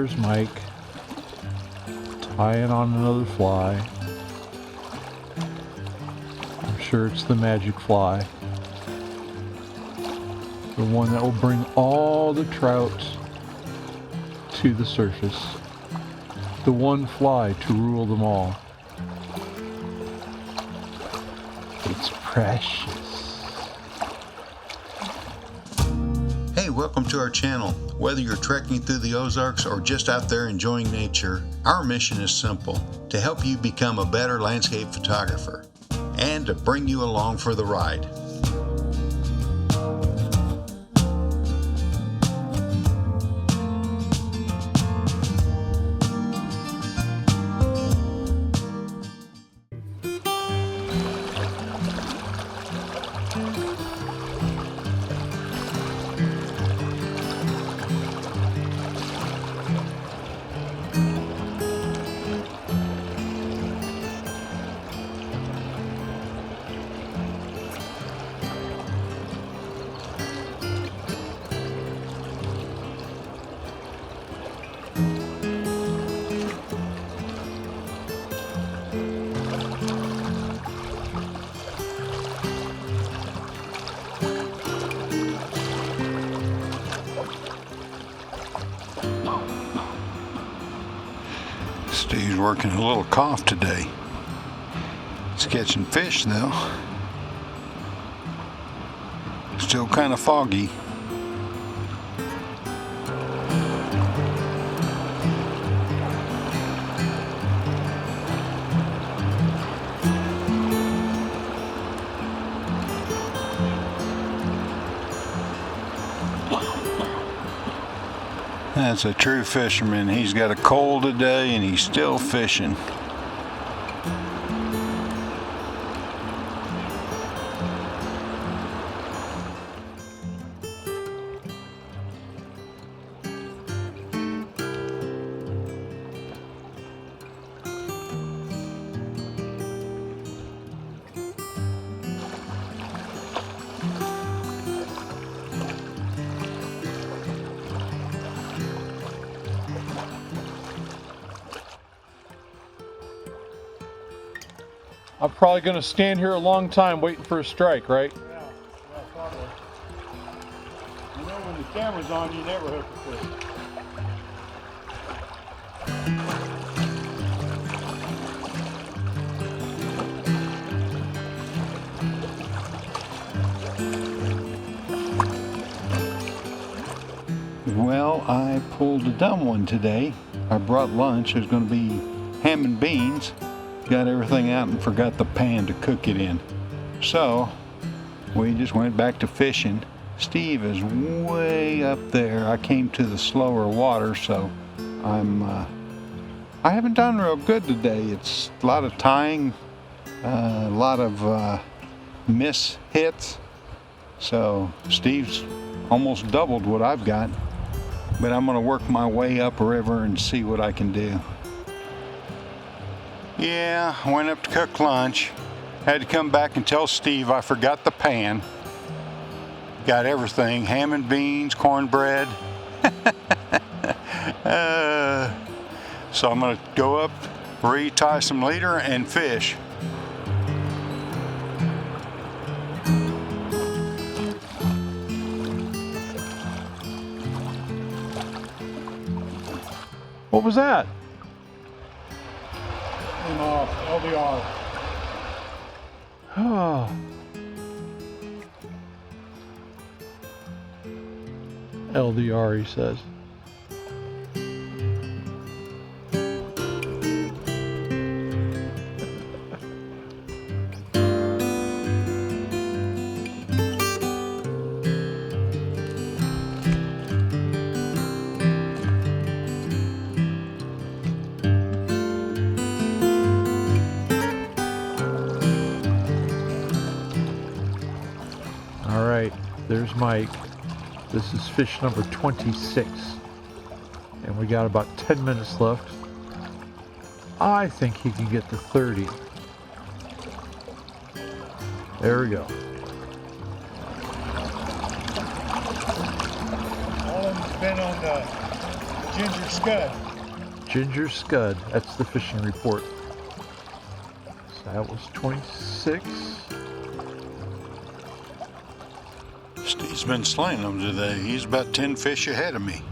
There's Mike tying on another fly. I'm sure it's the magic fly. The one that will bring all the trout to the surface. The one fly to rule them all. It's precious. Hey, welcome to our channel. Whether you're trekking through the Ozarks or just out there enjoying nature, our mission is simple: to help you become a better landscape photographer and to bring you along for the ride. Steve's working a little cough today. He's catching fish though. Still kind of foggy. That's a true fisherman. He's got a cold today and he's still fishing. I'm probably going to stand here a long time waiting for a strike, right? Yeah, probably. You know, when the camera's on, you never hook the fish. Well, I pulled a dumb one today. I brought lunch. There's going to be ham and beans. Got everything out and forgot the pan to cook it in. So we just went back to fishing. Steve is way up there. I came to the slower water, so I haven't done real good today. It's a lot of tying, a lot of miss hits. So Steve's almost doubled what I've got, but I'm gonna work my way upriver and see what I can do. Yeah, I went up to cook lunch. Had to come back and tell Steve I forgot the pan. Got everything, ham and beans, cornbread. So I'm gonna go up, retie some leader and fish. What was that? LDR. Oh. LDR, he says. All right, there's Mike. This is fish number 26. And we got about 10 minutes left. I think he can get to 30. There we go. All of them's been on the Ginger Scud. Ginger Scud. That's the fishing report. So that was 26. Steve's been slaying them today. He's about 10 fish ahead of me.